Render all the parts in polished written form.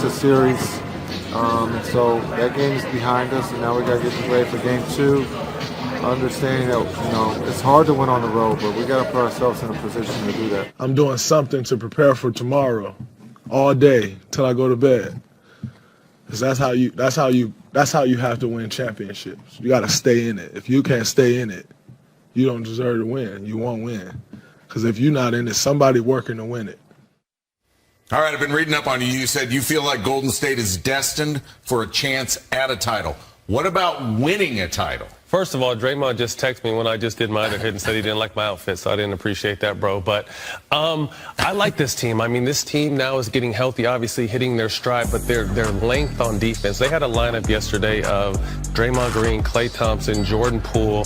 a series. And so that game is behind us, and now we got to get ready for game 2. Understanding that, it's hard to win on the road, but we got to put ourselves in a position to do that. I'm doing something to prepare for tomorrow, all day till I go to bed. 'Cause that's how you have to win championships. You got to stay in it. If you can't stay in it, you don't deserve to win. You won't win. Because if you're not in it, somebody working to win it. All right, I've been reading up on you. You said you feel like Golden State is destined for a chance at a title. What about winning a title? First of all, Draymond just texted me when I just did my other hit and said he didn't like my outfit, so I didn't appreciate that, bro. But I like this team. I mean, this team now is getting healthy, obviously hitting their stride, but their length on defense. They had a lineup yesterday of Draymond Green, Klay Thompson, Jordan Poole,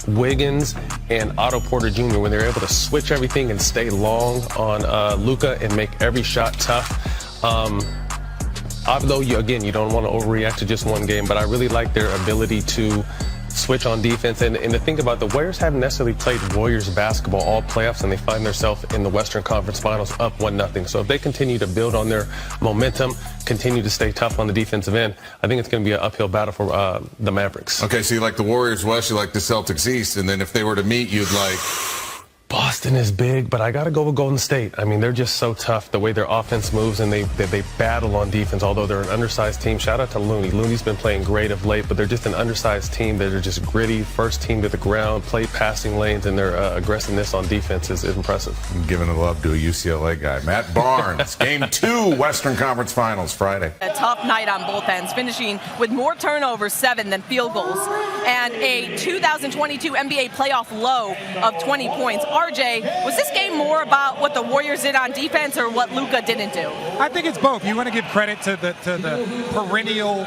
Wiggins, and Otto Porter Jr. when they were able to switch everything and stay long on Luka and make every shot tough. Although, you don't want to overreact to just one game, but I really like their ability to switch on defense. And to think about, the Warriors haven't necessarily played Warriors basketball all playoffs, and they find themselves in the Western Conference Finals up 1-0. So if they continue to build on their momentum, continue to stay tough on the defensive end, I think it's going to be an uphill battle for the Mavericks. Okay, so you like the Warriors West, you like the Celtics East, and then if they were to meet, you'd like... Boston is big, but I got to go with Golden State. I mean, they're just so tough, the way their offense moves, and they battle on defense, although they're an undersized team. Shout out to Looney. Looney's been playing great of late, but they're just an undersized team. They're just gritty, first team to the ground, play passing lanes, and their aggressiveness on defense is impressive. I'm giving the love to a UCLA guy. Matt Barnes, Game 2, Western Conference Finals, Friday. A tough night on both ends, finishing with more turnovers, 7, than field goals, and a 2022 NBA playoff low of 20 points. RJ, was this game more about what the Warriors did on defense or what Luka didn't do? I think it's both. You want to give credit to the perennial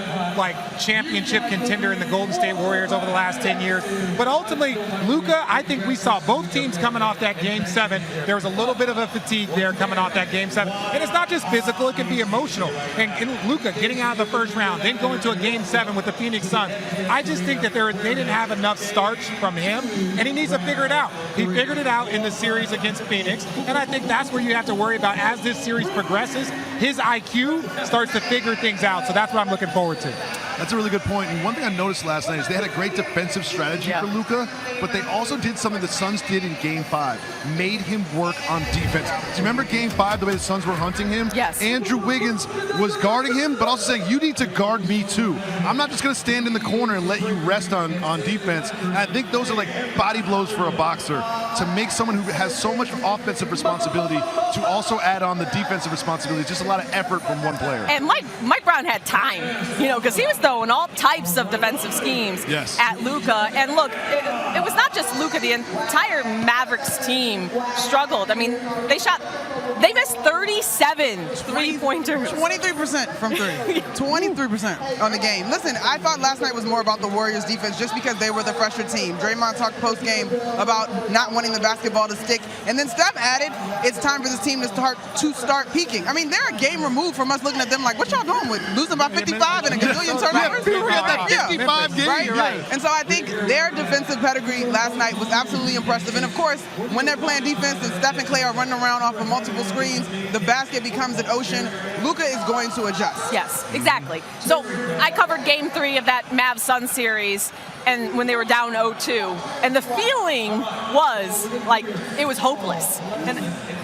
championship contender in the Golden State Warriors over the last 10 years. But ultimately, Luka, I think we saw both teams coming off that Game 7. There was a little bit of a fatigue there coming off that Game 7. And it's not just physical, it can be emotional. And Luka getting out of the first round, then going to a Game 7 with the Phoenix Suns. I just think that they didn't have enough starch from him, and he needs to figure it out. He figured it out in the series against Phoenix, and I think that's where you have to worry about as this series progresses. His IQ starts to figure things out, so that's what I'm looking forward to. That's a really good point. And one thing I noticed last night is they had a great defensive strategy for Luka, but they also did something the Suns did in Game 5, made him work on defense. Do you remember Game 5, the way the Suns were hunting him? Yes. Andrew Wiggins was guarding him, but also saying, you need to guard me too. I'm not just going to stand in the corner and let you rest on defense. And I think those are like body blows for a boxer, to make someone who has so much offensive responsibility to also add on the defensive responsibility. Just a lot of effort from one player. And Mike Brown had time, because he was throwing all types of defensive schemes at Luka. And look, it was not just Luka. The entire Mavericks team struggled. I mean, they missed 37 three-pointers. 23% from three. 23% on the game. Listen, I thought last night was more about the Warriors defense just because they were the fresher team. Draymond talked post-game about not wanting the basketball to stick. And then Steph added, it's time for this team to start peaking. I mean, they're a game removed from us looking at them like, what y'all doing with losing by 55 and a gazillion turnovers? We were at that 55 game. Right. And so I think their defensive pedigree last night was absolutely impressive. And of course, when they're playing defense and Steph and Klay are running around off of multiple screens, the basket becomes an ocean. Luka is going to adjust. Yes, exactly. So I covered Game 3 of that Mavs Suns series, and when they were down 0-2, and the feeling was like it was hopeless. And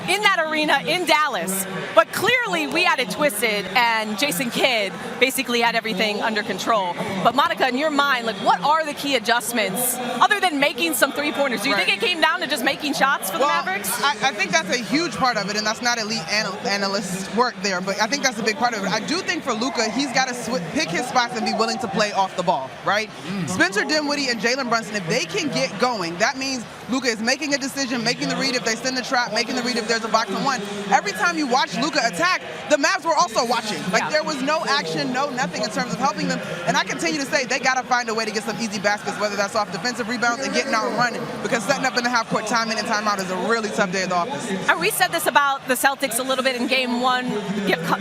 in that arena in Dallas, but clearly we had it twisted, and Jason Kidd basically had everything under control. But Monica, in your mind, what are the key adjustments other than making some three-pointers? Do you think it came down to just making shots for the Mavericks? I think that's a huge part of it, and that's not elite analyst work there, but I think that's a big part of it. I do think for Luka, he's got to pick his spots and be willing to play off the ball, right? Spencer Dinwiddie and Jalen Brunson, if they can get going, that means Luka is making a decision, making the read if they send the trap, making the read if there's a box and one. Every time you watch Luka attack, the Mavs were also watching. There was no action, nothing in terms of helping them. And I continue to say they got to find a way to get some easy baskets, whether that's off defensive rebounds and getting out and running, because setting up in the half-court time in and time out is a really tough day at the office. We said this about the Celtics a little bit in Game 1,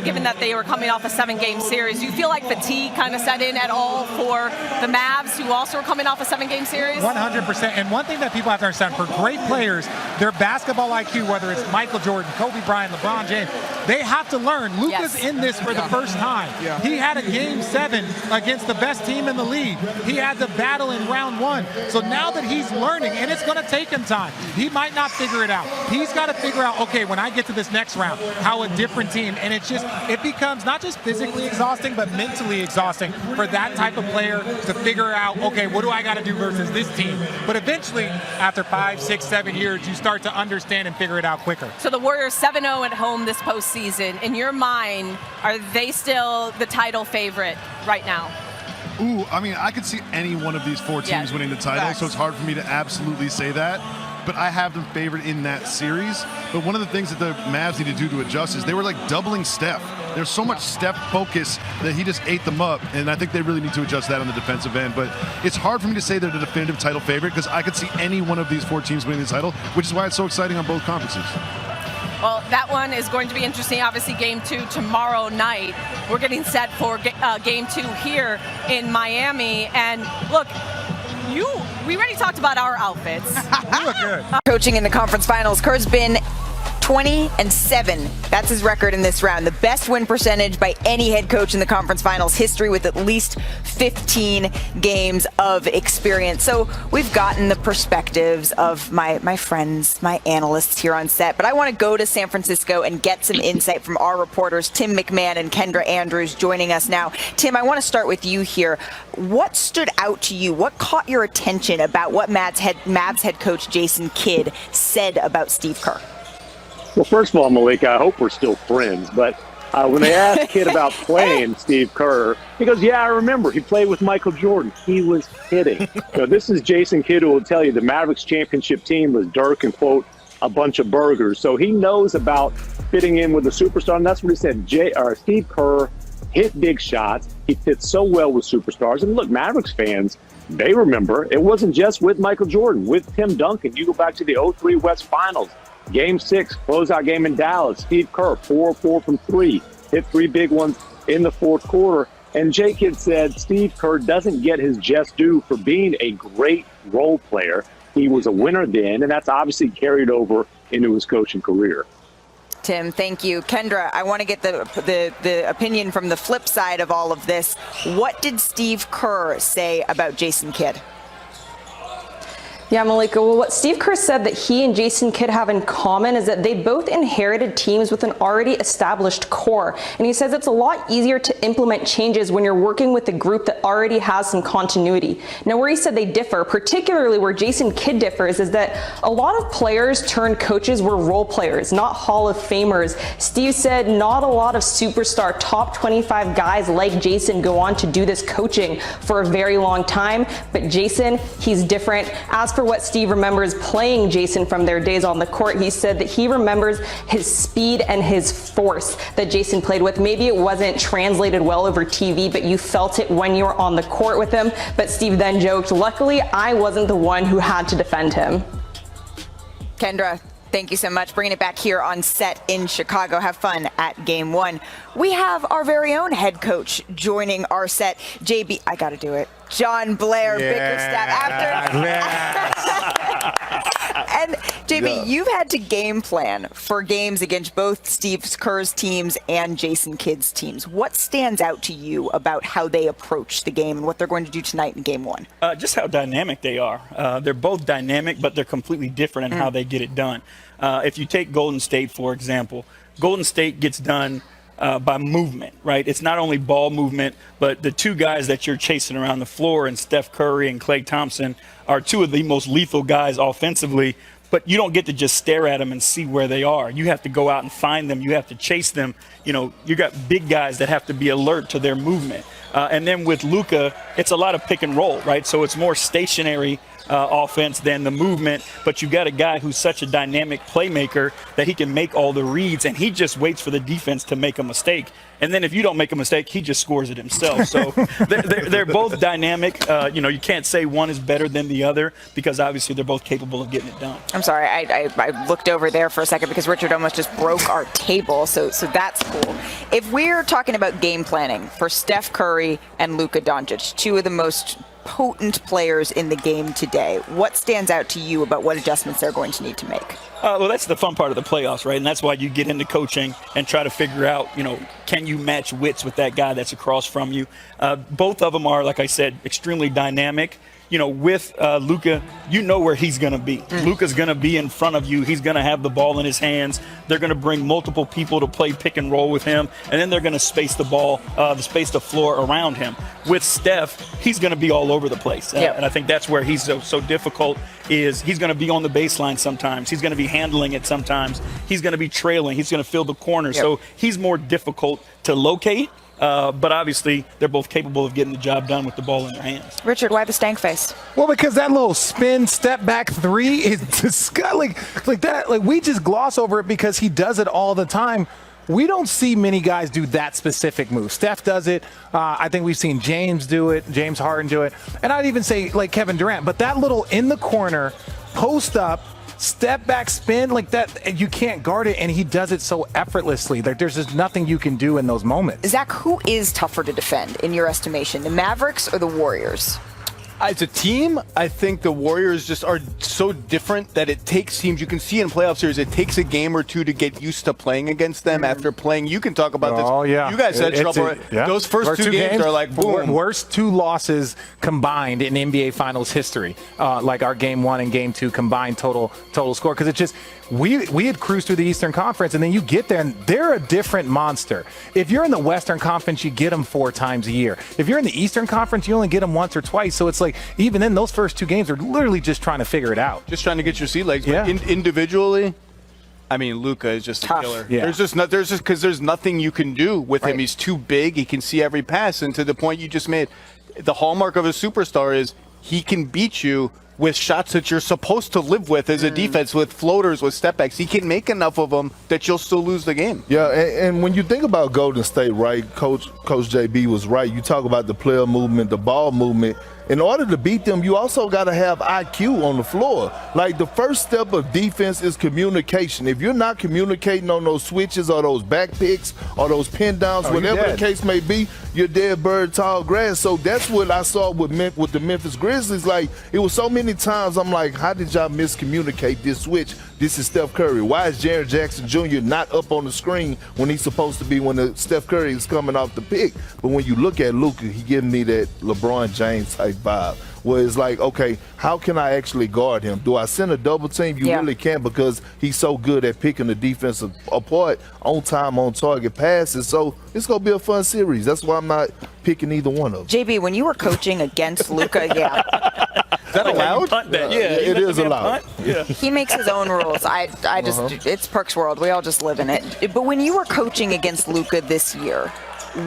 given that they were coming off a 7-game series. Do you feel like fatigue kind of set in at all for the Mavs, who also are coming off a 7-game series? 100%. And one thing that people have to understand, for great players, their basketball IQ, whether it's Michael Jordan, Kobe Bryant, LeBron James, they have to learn. Luka's in this for the first time. He had a Game 7 against the best team in the league. He had the battle in round 1. So now that he's learning, and it's going to take him time, he might not figure it out. He's got to figure out, okay, when I get to this next round, how a different team, and it becomes not just physically exhausting, but mentally exhausting for that type of player to figure out, okay, what do I got to do versus this team? But eventually, after 5, 6, 7 years, you start to understand and figure it out quicker. So the Warriors 7-0 at home this postseason. In your mind, are they still the title favorite right now? Ooh, I mean, I could see any one of these 4 teams winning the title, so it's hard for me to absolutely say that. But I have them favored in that series. But one of the things that the Mavs need to do to adjust is they were like doubling Steph. There's so much Steph focus that he just ate them up, and I think they really need to adjust that on the defensive end. But it's hard for me to say they're the definitive title favorite because I could see any one of these 4 teams winning the title, which is why it's so exciting on both conferences. Well, that one is going to be interesting. Obviously, Game 2 tomorrow night. We're getting set for Game 2 here in Miami. And look, we already talked about our outfits. You look good. Coaching in the conference finals, Kerr's been 20-7. That's his record in this round. The best win percentage by any head coach in the conference finals history, with at least 15 games of experience. So we've gotten the perspectives of my friends, my analysts here on set, but I want to go to San Francisco and get some insight from our reporters, Tim McMahon and Kendra Andrews, joining us now. Tim, I want to start with you here. What stood out to you? What caught your attention about what Mavs head coach Jason Kidd said about Steve Kerr? Well, first of all, Malika, I hope we're still friends. But when they asked Kidd about playing Steve Kerr, he goes, yeah, I remember. He played with Michael Jordan. He was hitting. This is Jason Kidd, who will tell you the Mavericks championship team was Dirk and, quote, a bunch of burgers. So he knows about fitting in with the superstar. And that's what he said. Steve Kerr hit big shots. He fits so well with superstars. And look, Mavericks fans, they remember it wasn't just with Michael Jordan, with Tim Duncan. You go back to the 03 West Finals. Game 6, closeout game in Dallas. Steve Kerr, 4-4 from 3. Hit 3 big ones in the fourth quarter. And Jay Kidd said Steve Kerr doesn't get his just due for being a great role player. He was a winner then, and that's obviously carried over into his coaching career. Tim, thank you. Kendra, I want to get the opinion from the flip side of all of this. What did Steve Kerr say about Jason Kidd? Yeah, Malika, well, what Steve Kerr said that he and Jason Kidd have in common is that they both inherited teams with an already established core. And he says it's a lot easier to implement changes when you're working with a group that already has some continuity. Now, where he said they differ, particularly where Jason Kidd differs, is that a lot of players turned coaches were role players, not Hall of Famers. Steve said not a lot of superstar top 25 guys like Jason go on to do this coaching for a very long time. But Jason, he's different. As for what Steve remembers playing Jason from their days on the court, he said that he remembers his speed and his force that Jason played with. Maybe it wasn't translated well over TV, but you felt it when you were on the court with him. But Steve then joked, luckily, I wasn't the one who had to defend him. Kendra, thank you so much. Bringing it back here on set in Chicago. Have fun at Game 1. We have our very own head coach joining our set. JB, I got to do it. John Blair Bickerstaff. And JB, you've had to game plan for games against both Steve Kerr's teams and Jason Kidd's teams. What stands out to you about how they approach the game and what they're going to do tonight in Game 1? Just how dynamic they are. They're both dynamic, but they're completely different in how they get it done. If you take Golden State, for example, Golden State gets done by movement, right? It's not only ball movement, but the two guys that you're chasing around the floor, and Steph Curry and Klay Thompson, are two of the most lethal guys offensively, but you don't get to just stare at them and see where they are. You have to go out and find them. You have to chase them. You know, you got big guys that have to be alert to their movement. And then with Luka it's a lot of pick and roll, right? So it's more stationary offense than the movement, but you got a guy who's such a dynamic playmaker that he can make all the reads, and he just waits for the defense to make a mistake. And then if you don't make a mistake, he just scores it himself. So they're both dynamic. You can't say one is better than the other because obviously they're both capable of getting it done. I'm sorry, I looked over there for a second because Richard almost just broke our table, so that's cool. If we're talking about game planning for Steph Curry and Luka Doncic, two of the most potent players in the game today, what stands out to you about what adjustments they're going to need to make? Well, that's the fun part of the playoffs, right? And that's why you get into coaching and try to figure out, can you match wits with that guy that's across from you? Both of them are, like I said, extremely dynamic. With Luka, you know where he's going to be. Luka's going to be in front of you. He's going to have the ball in his hands. They're going to bring multiple people to play pick and roll with him, and then they're going to space the ball, space the floor around him. With Steph, he's going to be all over the place. And I think that's where he's so difficult is he's going to be on the baseline sometimes. He's going to be handling it sometimes. He's going to be trailing. He's going to fill the corner. So he's more difficult to locate. But obviously, they're both capable of getting the job done with the ball in their hands. Richard, why the stank face? Well, because that little spin step back three is disgusting. Like that. Like we just gloss over it because he does it all the time. We don't see many guys do that specific move. Steph does it. I think we've seen James do it, James Harden do it. And I'd even say like Kevin Durant. But that little in the corner, post up, step back spin like that, you can't guard it, and he does it so effortlessly. Like there's just nothing you can do in those moments. Zach, who is tougher to defend in your estimation, the Mavericks or the Warriors? As a team, I think the Warriors just are so different that it takes teams, you can see in playoff series, it takes a game or two to get used to playing against them after playing. You can talk about this. Oh, yeah. You guys had trouble. Those first two games are like, boom. Worst two losses combined in NBA Finals history. Like our game one and game two combined total score. Because it's just, we had cruised through the Eastern Conference, and then you get there, and they're a different monster. If you're in the Western Conference, you get them 4 times a year. If you're in the Eastern Conference, you only get them once or twice. So it's like, even then, those first two games are literally just trying to figure it out. Just trying to get your sea legs. Yeah. Individually, I mean, Luka is just a killer. Yeah. There's nothing you can do with him. He's too big. He can see every pass. And to the point you just made, the hallmark of a superstar is he can beat you with shots that you're supposed to live with as a defense, with floaters, with step backs. He can make enough of them that you'll still lose the game. Yeah, and when you think about Golden State, right, Coach JB was right. You talk about the player movement, the ball movement. In order to beat them, you also got to have IQ on the floor. Like, the first step of defense is communication. If you're not communicating on those switches or those back picks or those pin downs, whatever the case may be, you're dead bird, tall grass. So that's what I saw with the Memphis Grizzlies. Like, it was so many times I'm like, how did y'all miscommunicate this switch? This is Steph Curry. Why is Jaren Jackson Jr. not up on the screen when he's supposed to be when the Steph Curry is coming off the pick? But when you look at Luka, he giving me that LeBron James type vibe, where it's like, okay, how can I actually guard him? Do I send a double team? You really can't, because he's so good at picking the defense apart on time, on target passes. So it's going to be a fun series. That's why I'm not picking either one of them. JB, when you were coaching against Luka, Is that allowed? It is allowed. Yeah. He makes his own rules. I just, it's Perk's world. We all just live in it. But when you were coaching against Luka this year,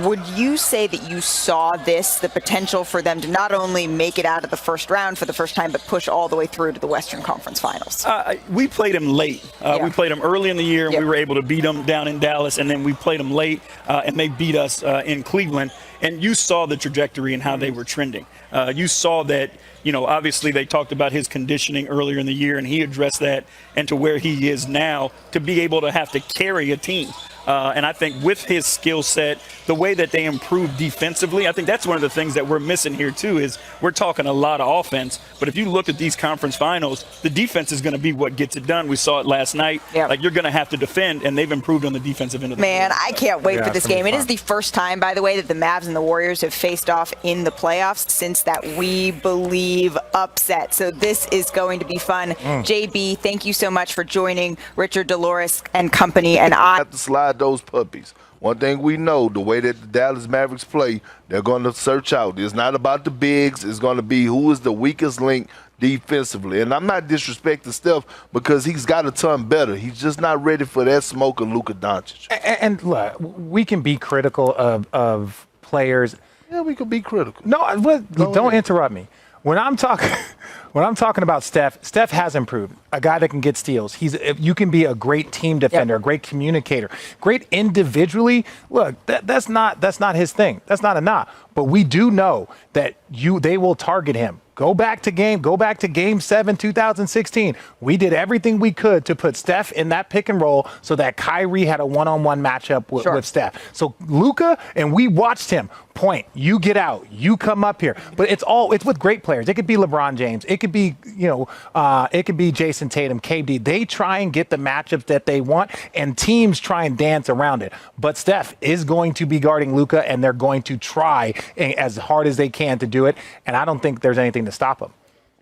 would you say that you saw the potential for them to not only make it out of the first round for the first time, but push all the way through to the Western Conference Finals? We played him late. We played him early in the year, and we were able to beat them down in Dallas, and then we played them late, and they beat us in Cleveland. And you saw the trajectory and how they were trending. You saw that, obviously they talked about his conditioning earlier in the year, and he addressed that, and to where he is now, to be able to have to carry a team. And I think with his skill set, the way that they improve defensively, I think that's one of the things that we're missing here too, is we're talking a lot of offense. But if you look at these conference finals, the defense is going to be what gets it done. We saw it last night. Like, you're going to have to defend, and they've improved on the defensive end of the Man, floor. I can't wait for this game. It is the first time, by the way, that the Mavs and the Warriors have faced off in the playoffs since that We Believe upset. So this is going to be fun. JB, thank you so much for joining Richard, Dolores, and company. And I have to slide those puppies. One thing we know, the way that the Dallas Mavericks play, they're going to search out. It's not about the bigs. It's going to be who is the weakest link defensively. And I'm not disrespecting Steph, because he's got a ton better. He's just not ready for that smoke of Luka Doncic. And look, we can be critical of players Yeah, we could be critical. No, don't interrupt me. When I'm talking about Steph has improved. A guy that can get steals. You can be a great team defender, a great communicator, great individually. Look, that's not his thing. That's not a knock. But we do know that they will target him. Go back to game 7, 2016. We did everything we could to put Steph in that pick and roll so that Kyrie had a one-on-one matchup with Steph. So Luka, and we watched him point, you get out, you come up here. But it's with great players. It could be LeBron James. It could be, it could be Jason Tatum, KD. They try and get the matchups that they want, and teams try and dance around it. But Steph is going to be guarding Luka, and they're going to try as hard as they can to do it. And I don't think there's anything to stop them.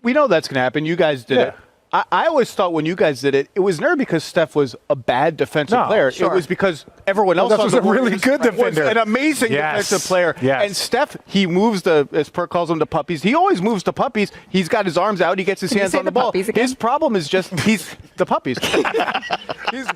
We know that's going to happen. You guys did it. I always thought when you guys did it, it was never because Steph was a bad defensive player. It was because everyone else was a really good defender. Was an amazing defensive player. Yes. And Steph, he moves as Perk calls them, the puppies. He always moves to puppies. He's got his arms out. He gets his hands on the ball. His problem is just he's the puppies.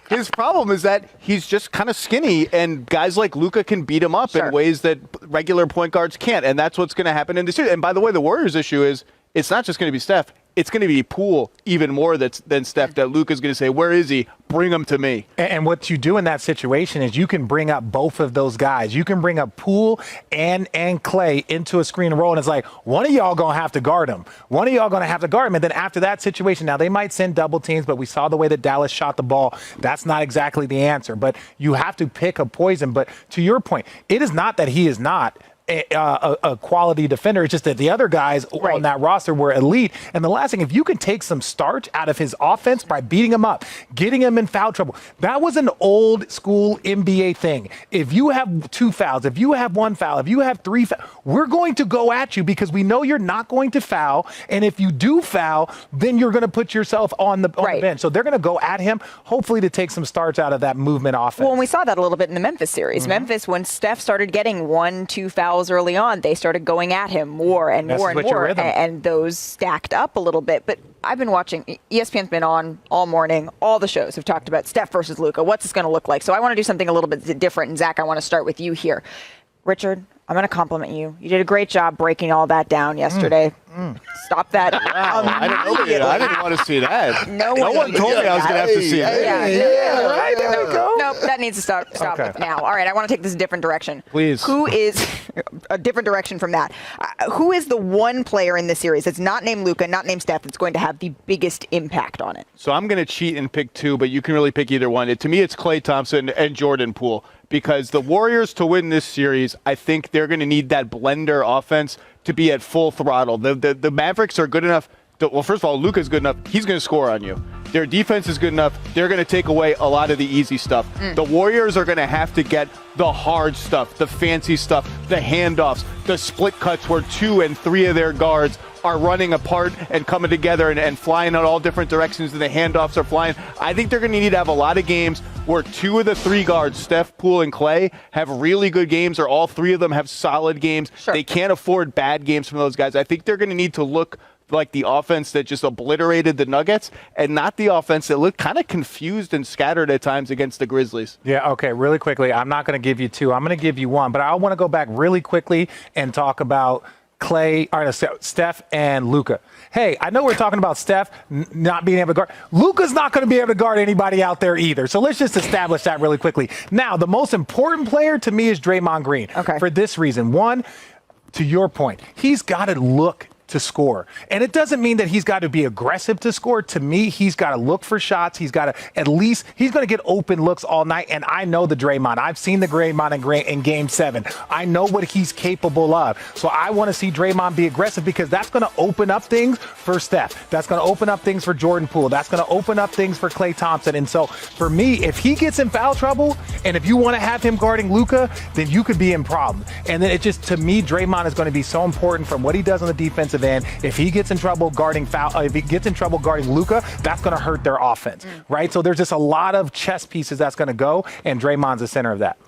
his problem is that he's just kind of skinny, and guys like Luka can beat him up in ways that regular point guards can't. And that's what's going to happen in this series. And by the way, the Warriors' issue is it's not just going to be Steph. It's going to be Poole even more than Steph, that Luka's going to say, where is he? Bring him to me. And what you do in that situation is you can bring up both of those guys. You can bring up Poole and Clay into a screen and roll, and it's like, one of y'all going to have to guard him. One of y'all going to have to guard him. And then after that situation, now they might send double teams, but we saw the way that Dallas shot the ball. That's not exactly the answer. But you have to pick a poison. But to your point, it is not that he is not a quality defender. It's just that the other guys on that roster were elite. And the last thing, if you can take some starch out of his offense by beating him up, getting him in foul trouble, that was an old school NBA thing. If you have 2 fouls, if you have 1 foul, if you have 3 fouls, we're going to go at you because we know you're not going to foul. And if you do foul, then you're going to put yourself on the bench. So they're going to go at him, hopefully to take some starch out of that movement offense. Well, and we saw that a little bit in the Memphis series. Memphis, when Steph started getting 1, 2 fouls early on, they started going at him more and more and more, and those stacked up a little bit. But I've been watching, ESPN's been on all morning. All the shows have talked about Steph versus Luka. What's this going to look like? So I want to do something a little bit different. And Zach, I want to start with you here. Richard, I'm going to compliment you. You did a great job breaking all that down yesterday. Stop that. Wow, I didn't want to see that. No one told me I was going to have to see it. Right, there we go. Nope, that needs to stop now. All right, I want to take this a different direction. Please. Who is a different direction from that? Who is the one player in this series that's not named Luka, not named Steph, that's going to have the biggest impact on it? So I'm going to cheat and pick 2, but you can really pick either one. To me, it's Klay Thompson and Jordan Poole, because the Warriors, to win this series, I think they're going to need that blender offense to be at full throttle. The Mavericks are good enough. Well, first of all, Luka's good enough. He's going to score on you. Their defense is good enough. They're going to take away a lot of the easy stuff. The Warriors are going to have to get the hard stuff, the fancy stuff, the handoffs, the split cuts where 2 and 3 of their guards are running apart and coming together and flying in all different directions, and the handoffs are flying. I think they're going to need to have a lot of games where 2 of the 3 guards, Steph, Poole, and Clay, have really good games, or all 3 of them have solid games. They can't afford bad games from those guys. I think they're going to need to look like the offense that just obliterated the Nuggets, and not the offense that looked kind of confused and scattered at times against the Grizzlies. Yeah, okay, really quickly. I'm not going to give you 2. I'm going to give you 1, but I want to go back really quickly and talk about Steph and Luka. Hey, I know we're talking about Steph not being able to guard. Luka's not going to be able to guard anybody out there either. So let's just establish that really quickly. Now, the most important player to me is Draymond Green. For this reason. 1, to your point, he's got to look to score. And it doesn't mean that he's got to be aggressive to score. To me, he's got to look for shots. He's got to he's going to get open looks all night. And I know the Draymond. I've seen the Draymond in Game 7. I know what he's capable of. So I want to see Draymond be aggressive, because that's going to open up things for Steph. That's going to open up things for Jordan Poole. That's going to open up things for Klay Thompson. And so for me, if he gets in foul trouble, and if you want to have him guarding Luka, then you could be in problems. And then it just, to me, Draymond is going to be so important from what he does on the defensive end. If he gets in trouble guarding Luka, that's going to hurt their offense, right? So there's just a lot of chess pieces that's going to go, and Draymond's the center of that.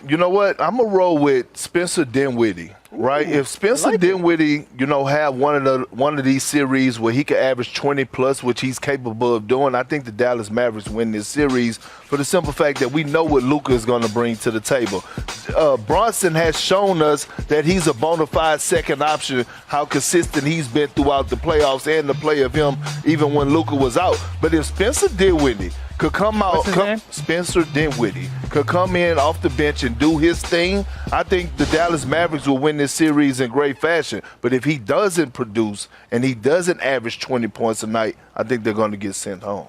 You know what? I'm going to roll with Spencer Dinwiddie. right? If Spencer Dinwiddie, have one of these series where he could average 20 plus, which he's capable of doing, I think the Dallas Mavericks win this series for the simple fact that we know what Luka is going to bring to the table. Bronson has shown us that he's a bona fide second option, how consistent he's been throughout the playoffs and the play of him even when Luka was out. But if Spencer Dinwiddie could come out, Spencer Dinwiddie could come in off the bench and do his thing, I think the Dallas Mavericks will win this series in great fashion. But if he doesn't produce and he doesn't average 20 points a night, I think they're going to get sent home.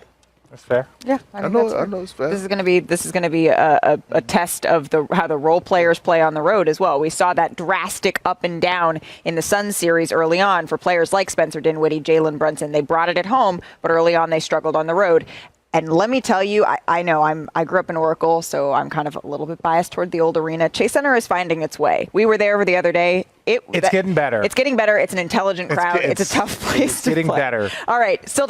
That's fair. Yeah, I know it's fair. This is going to be a test of how the role players play on the road as well. We saw that drastic up and down in the Suns series early on for players like Spencer Dinwiddie, Jalen Brunson. They brought it at home, but early on they struggled on the road. And let me tell you, I know I grew up in Oracle, so I'm kind of a little bit biased toward the old arena. Chase Center is finding its way. We were there the other day. It's getting better. It's getting better. It's an intelligent crowd. It's a tough place to play. It's getting better. All right, still